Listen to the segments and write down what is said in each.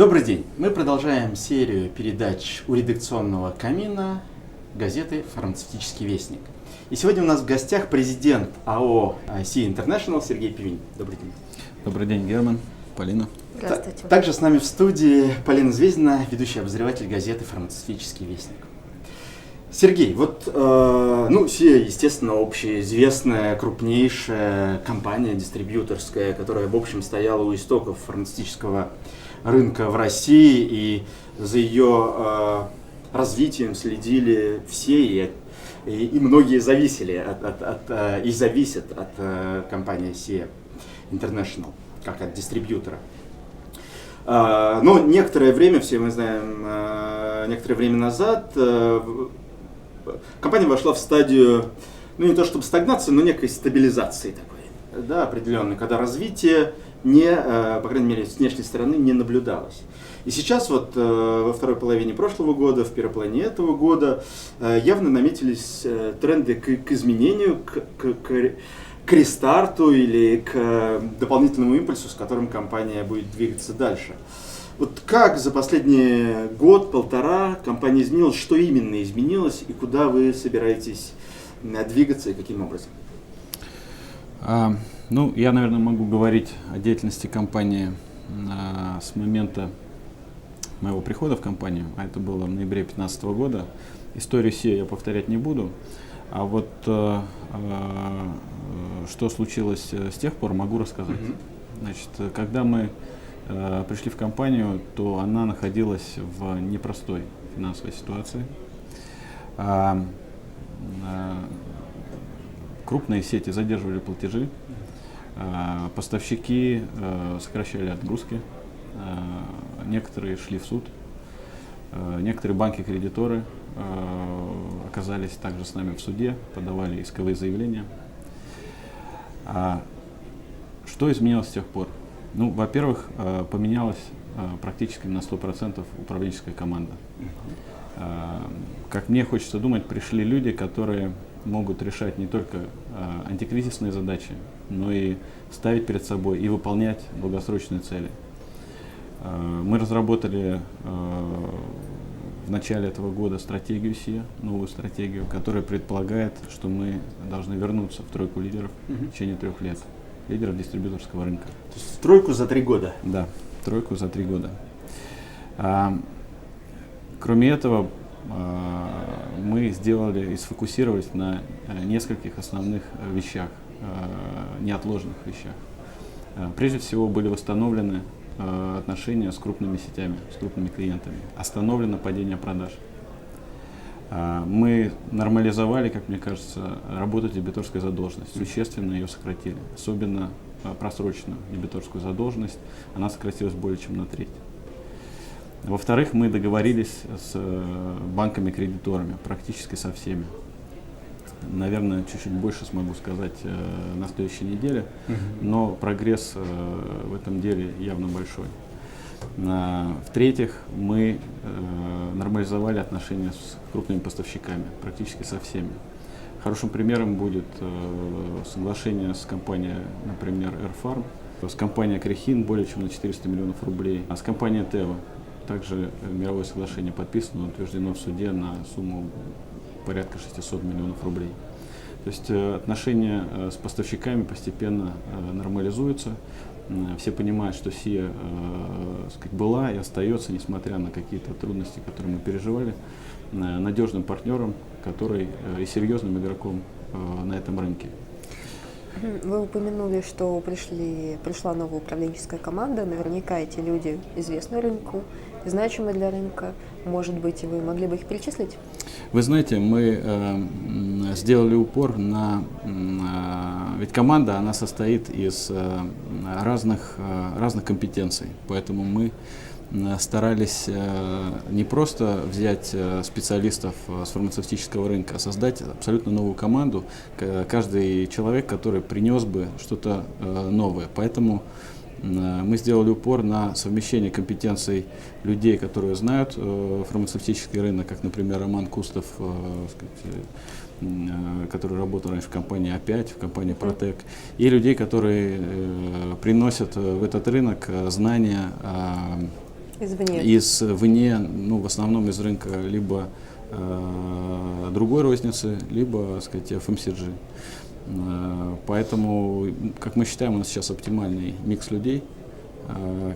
Добрый день! Мы продолжаем серию передач у редакционного камина газеты «Фармацевтический вестник». И сегодня у нас в гостях президент АО SIA International Сергей Пивень. Добрый день. Добрый день, Герман, Полина. Здравствуйте. Также с нами в студии Полина Звездина, ведущий обозреватель газеты «Фармацевтический вестник». Сергей, SIA, естественно, общеизвестная, крупнейшая компания дистрибьюторская, которая, в общем, стояла у истоков фармацевтического рынка в России, и за ее развитием следили все, и многие зависели и зависят от компании SIA International, как от дистрибьютора. Но некоторое время, все мы знаем, некоторое время назад компания вошла в стадию, не то чтобы стагнации, но некой стабилизации такой, да, определенной, когда развитие по крайней мере, с внешней стороны не наблюдалось. И сейчас во второй половине прошлого года, в первой половине этого года явно наметились тренды к изменению, к рестарту или к дополнительному импульсу, с которым компания будет двигаться дальше. Как за последний год-полтора компания изменилась, что именно изменилось и куда вы собираетесь двигаться и каким образом? Я, наверное, могу говорить о деятельности компании с момента моего прихода в компанию, а это было в ноябре 2015 года. Историю SIA я повторять не буду, а что случилось с тех пор, могу рассказать. Значит, когда мы пришли в компанию, то она находилась в непростой финансовой ситуации. Крупные сети задерживали платежи, поставщики сокращали отгрузки, некоторые шли в суд, некоторые банки-кредиторы оказались также с нами в суде, подавали исковые заявления. Что изменилось с тех пор? Во-первых, поменялась практически на 100% управленческая команда. Как мне хочется думать, пришли люди, которые могут решать не только антикризисные задачи, но и ставить перед собой и выполнять долгосрочные цели. Мы разработали в начале этого года стратегию SIA, новую стратегию, которая предполагает, что мы должны вернуться в тройку лидеров в течение 3 лет, лидеров дистрибьюторского рынка. То есть в тройку за 3 года? Да, в тройку за 3 года. Кроме этого, мы сделали и сфокусировались на нескольких основных вещах, неотложных вещах. Прежде всего были восстановлены отношения с крупными сетями, с крупными клиентами. Остановлено падение продаж. Мы нормализовали, как мне кажется, работу дебиторской задолженности, существенно ее сократили. Особенно просроченную дебиторскую задолженность, она сократилась более чем на треть. Во-вторых, мы договорились с банками-кредиторами, практически со всеми. Наверное, чуть-чуть больше смогу сказать на следующей неделе, но прогресс в этом деле явно большой. В-третьих, мы нормализовали отношения с крупными поставщиками, практически со всеми. Хорошим примером будет соглашение с компанией, например, Airfarm, с компанией Крехин более чем на 400 миллионов рублей, а с компанией Teva. Также мировое соглашение подписано, утверждено в суде на сумму порядка 600 миллионов рублей. То есть отношения с поставщиками постепенно нормализуются. Все понимают, что SIA была и остается, несмотря на какие-то трудности, которые мы переживали, надежным партнером, который и серьезным игроком на этом рынке. Вы упомянули, что пришла новая управленческая команда. Наверняка эти люди известны рынку, значимы для рынка. Может быть, вы могли бы их перечислить? Вы знаете, мы сделали упор на... Ведь команда, она состоит из разных компетенций, поэтому мы старались не просто взять специалистов с фармацевтического рынка, а создать абсолютно новую команду, каждый человек, который принес бы что-то новое. Поэтому мы сделали упор на совмещение компетенций людей, которые знают фармацевтический рынок, как, например, Роман Кустов, который работал раньше в компании А5, в компании Протек, и людей, которые приносят в этот рынок знания Извне. извне, ну, в основном из рынка либо другой розницы, либо, так сказать, FMCG. Поэтому, как мы считаем, у нас сейчас оптимальный микс людей,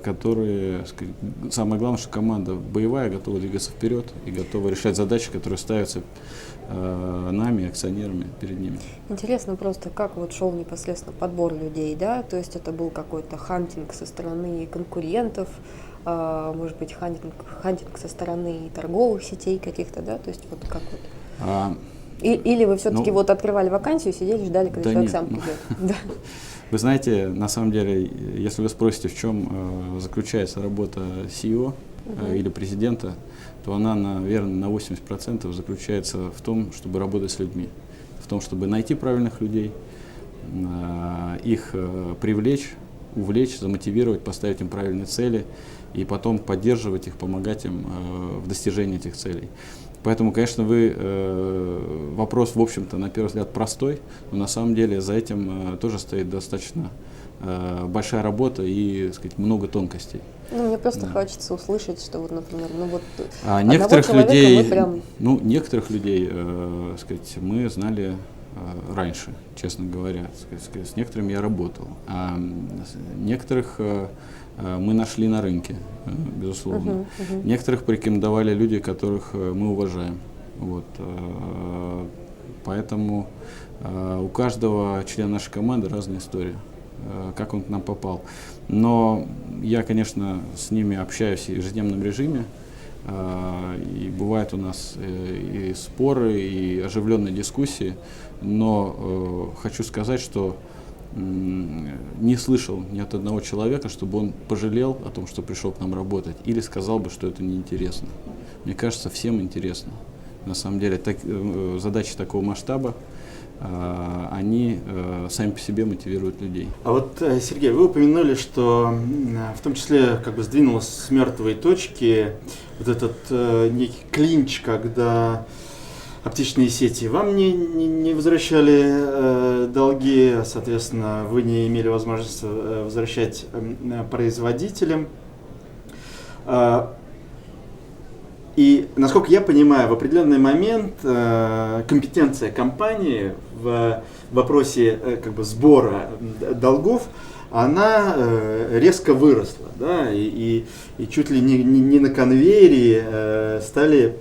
которые, сказать, самое главное, что команда боевая, готова двигаться вперед и готова решать задачи, которые ставятся нами, акционерами, перед ними. Интересно просто, как вот шел непосредственно подбор людей, да, то есть это был какой-то хантинг со стороны конкурентов, может быть, хантинг со стороны торговых сетей каких-то, да, то есть вот как вот. Или вы все-таки вот открывали вакансию, сидели, ждали, когда человек сам придет? Да. Вы знаете, на самом деле, если вы спросите, в чем заключается работа CEO или президента, то она, наверное, на 80% заключается в том, чтобы работать с людьми, в том, чтобы найти правильных людей, их привлечь, увлечь, замотивировать, поставить им правильные цели и потом поддерживать их, помогать им в достижении этих целей. Поэтому, конечно, вопрос, в общем-то, на первый взгляд простой, но на самом деле за этим тоже стоит достаточно большая работа и, так сказать, много тонкостей. Ну, мне просто хочется услышать, что вот, например, ну вот некоторых людей, прям... некоторых людей, сказать, мы знали раньше, честно говоря. Сказать, с некоторыми я работал, а некоторых мы нашли на рынке, безусловно. Некоторых порекомендовали люди, которых мы уважаем. Вот. Поэтому у каждого члена нашей команды разная история, как он к нам попал. Но я, конечно, с ними общаюсь в ежедневном режиме. И бывают у нас и споры, и оживленные дискуссии. Но хочу сказать, что не слышал ни от одного человека, чтобы он пожалел о том, что пришел к нам работать, или сказал бы, что это неинтересно. Мне кажется, всем интересно. На самом деле, задачи такого масштаба, они сами по себе мотивируют людей. А вот, Сергей, вы упомянули, что в том числе как бы сдвинулась с мертвой точки вот этот некий клинч, когда оптичные сети вам не возвращали долги, соответственно, вы не имели возможности возвращать производителям. И, насколько я понимаю, в определенный момент компетенция компании в вопросе как бы сбора долгов, она резко выросла, да, и чуть ли не на конвейере стали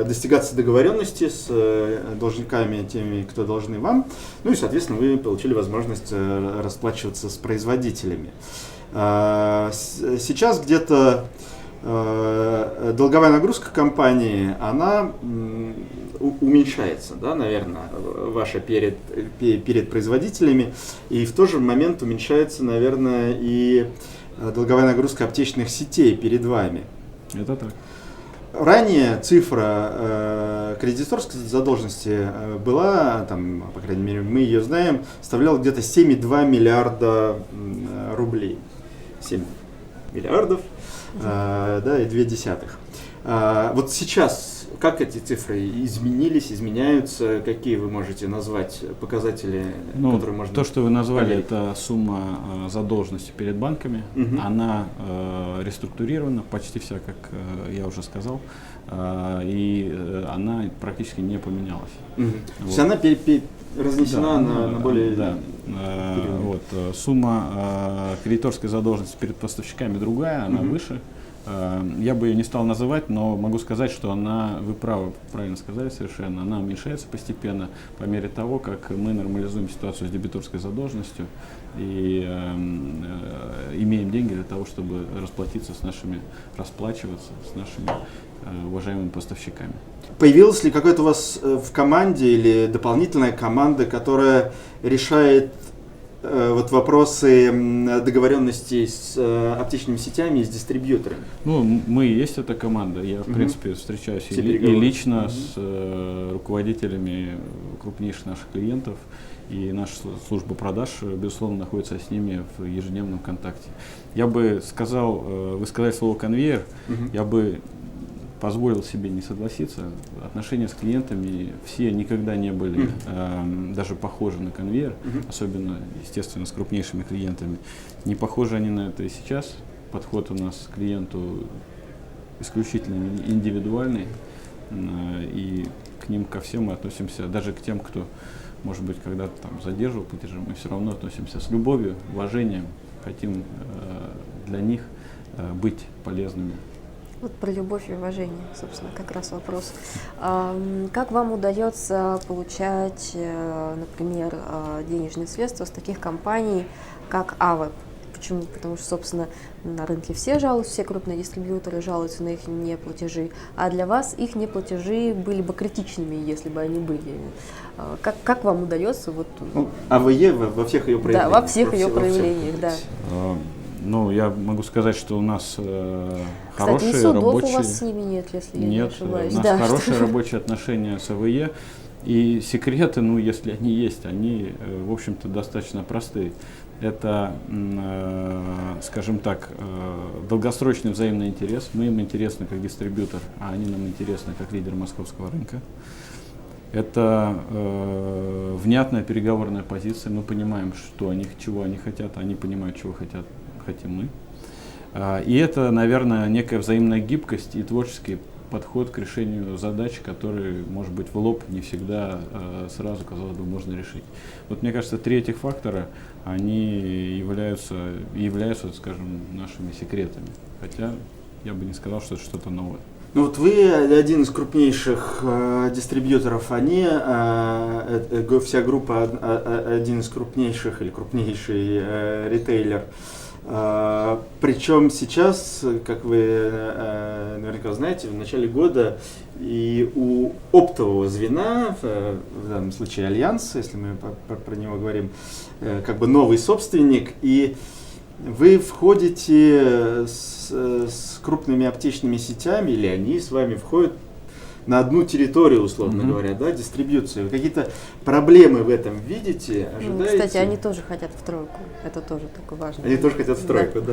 достигаться договоренности с должниками, теми, кто должны вам, ну и, соответственно, вы получили возможность расплачиваться с производителями. Сейчас где-то долговая нагрузка компании, она уменьшается, да, наверное, ваша перед производителями, и в тот же момент уменьшается, наверное, и долговая нагрузка аптечных сетей перед вами. Это так. Ранее цифра кредиторской задолженности была, там, по крайней мере, мы ее знаем, составляла где-то 7,2 миллиарда рублей. 7 миллиардов, да, и 0,2. Вот сейчас как эти цифры изменились, изменяются? Какие вы можете назвать показатели, которые можно... То, что вы назвали, это сумма задолженности перед банками. Она реструктурирована, почти вся, как я уже сказал, и она практически не поменялась. Вот. То есть она разнесена на более... Да. Вот. Сумма кредиторской задолженности перед поставщиками другая, она выше. Я бы ее не стал называть, но могу сказать, что она, вы правильно сказали совершенно, она уменьшается постепенно по мере того, как мы нормализуем ситуацию с дебиторской задолженностью и имеем деньги для того, чтобы расплатиться расплачиваться с нашими уважаемыми поставщиками. Появилась ли какая-то у вас в команде или дополнительная команда, которая решает вот вопросы договоренности с аптечными сетями и с дистрибьюторами? Ну, мы и есть эта команда. Я, в принципе, встречаюсь и лично с руководителями крупнейших наших клиентов. И наша служба продаж, безусловно, находится с ними в ежедневном контакте. Я бы сказал, вы сказали слово «конвейер», я бы позволил себе не согласиться. Отношения с клиентами все никогда не были даже похожи на конвейер, особенно, естественно, с крупнейшими клиентами. Не похожи они на это и сейчас. подход у нас к клиенту исключительно индивидуальный, и к ним ко всем мы относимся, даже к тем, кто, может быть, когда-то там задерживал платежи, мы все равно относимся с любовью, уважением, хотим для них быть полезными. Вот про любовь и уважение, собственно, как раз вопрос. Как вам удается получать, например, денежные средства с таких компаний, как АВЭП? Почему? Потому что, собственно, на рынке все жалуются, все крупные дистрибьюторы жалуются на их неплатежи, а для вас их неплатежи были бы критичными, если бы они были. Как вам удается? Вот... Ну, АВЕ во всех ее проявлениях. Да, во всех ее проявлениях, да. Ну, я могу сказать, что у нас Кстати, и хорошие судов рабочие... у вас с ними нет, если я не Нет, ошибаюсь. у нас Да, хорошие рабочие отношения с АВЕ. И секреты, ну, если они есть, они, в общем-то, достаточно простые. Это, скажем так, долгосрочный взаимный интерес. Мы им интересны как дистрибьютор, а они нам интересны как лидер московского рынка. Это внятная переговорная позиция. Мы понимаем, что они, чего они хотят, они понимают, чего хотим мы. И это, наверное, некая взаимная гибкость и творческий подход к решению задач, которые, может быть, в лоб не всегда сразу, казалось бы, можно решить. Вот мне кажется, три этих фактора, они являются, скажем, нашими секретами. Хотя я бы не сказал, что это что-то новое. Ну вот вы один из крупнейших дистрибьюторов, они, вся группа один из крупнейших или крупнейший ритейлер. Причем сейчас, как вы наверняка знаете, в начале года и у оптового звена, в данном случае Альянс, если мы про него говорим, как бы новый собственник, и вы входите с крупными аптечными сетями, или они с вами входят на одну территорию, условно говоря, да, дистрибьюцию. Вы какие-то проблемы в этом видите, ожидаете? Кстати, они тоже хотят в тройку. Это тоже такой важный. Они тоже хотят в тройку, да.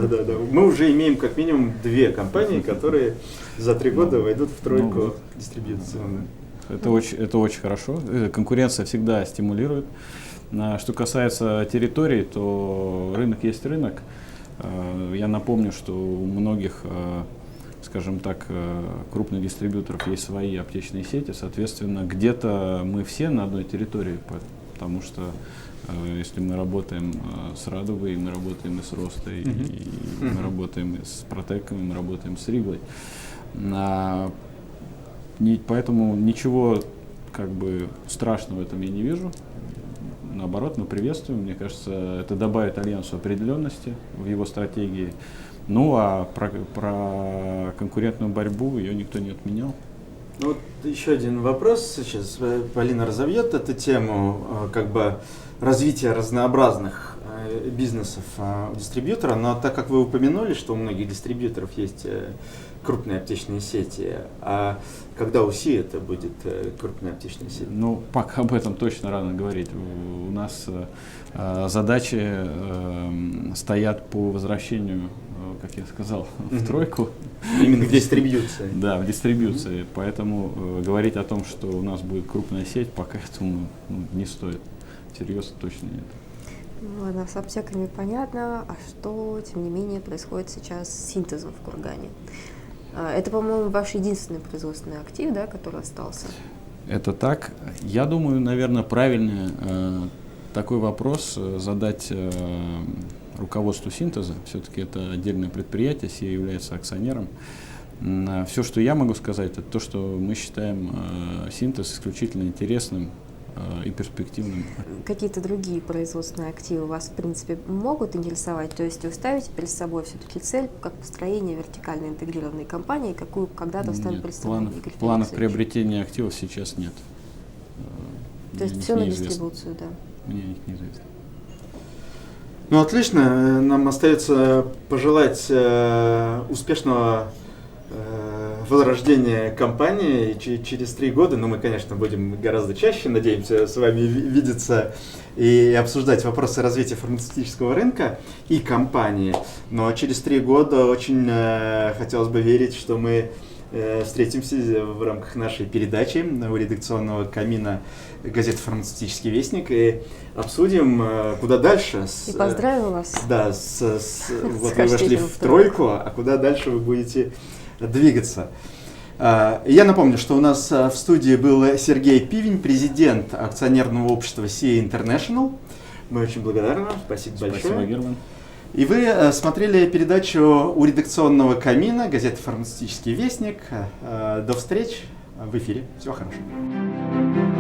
Мы уже имеем как минимум две компании, которые за 3 года войдут в тройку дистрибьюционную. Это очень хорошо. Конкуренция всегда стимулирует. Что касается территорий, то рынок есть рынок. Я напомню, что у многих, скажем так, крупных дистрибьюторов есть свои аптечные сети, соответственно, где-то мы все на одной территории, потому что если мы работаем с Радугой, мы работаем и с Ростой, и мы работаем и с Протеком, и мы работаем с Риглой. Поэтому ничего как бы страшного в этом я не вижу. Наоборот, мы приветствуем. Мне кажется, это добавит Альянсу определенности в его стратегии. Ну, а про конкурентную борьбу ее никто не отменял. Ну, вот еще один вопрос. Сейчас Полина разовьет эту тему, как бы развития разнообразных бизнесов у дистрибьютора. Но так как вы упомянули, что у многих дистрибьюторов есть крупные аптечные сети, а когда у СИ это будет крупная аптечная сеть? Ну, пока об этом точно рано говорить. У нас задачи стоят по возвращению, как я сказал, в тройку. Именно в дистрибьюции. Да, в дистрибьюции. Поэтому говорить о том, что у нас будет крупная сеть, пока этому не стоит. Серьезно точно нет. Ладно, с аптеками понятно. А что, тем не менее, происходит сейчас с синтезом в Кургане? Это, по-моему, ваш единственный производственный актив, да, который остался? Это так. Я думаю, наверное, правильно такой вопрос задать руководству синтеза. Все-таки это отдельное предприятие, СИА является акционером. Все, что я могу сказать, это то, что мы считаем синтез исключительно интересным и перспективным. Какие-то другие производственные активы вас, в принципе, могут интересовать? То есть вы ставите перед собой все-таки цель, как построение вертикально интегрированной компании, какую когда-то станет представлять Игорь Феликсович? Планов приобретения активов сейчас нет. То есть все на дистрибуцию, да? Мне их неизвестно. Ну, отлично. Нам остается пожелать успешного возрождения компании через 3 года. Но мы, конечно, будем гораздо чаще, надеемся, с вами видеться и обсуждать вопросы развития фармацевтического рынка и компании. Но через 3 года очень хотелось бы верить, что мы встретимся в рамках нашей передачи у редакционного камина газеты «Фармацевтический вестник» и обсудим, куда дальше. И поздравим вас. Да, вот вы вошли в тройку, а куда дальше вы будете двигаться. Я напомню, что у нас в студии был Сергей Пивень, президент акционерного общества SIA International. Мы очень благодарны вам, спасибо большое. Спасибо, Герман. И вы смотрели передачу у редакционного камина газеты «Фармацевтический вестник». До встречи в эфире. Всего хорошего.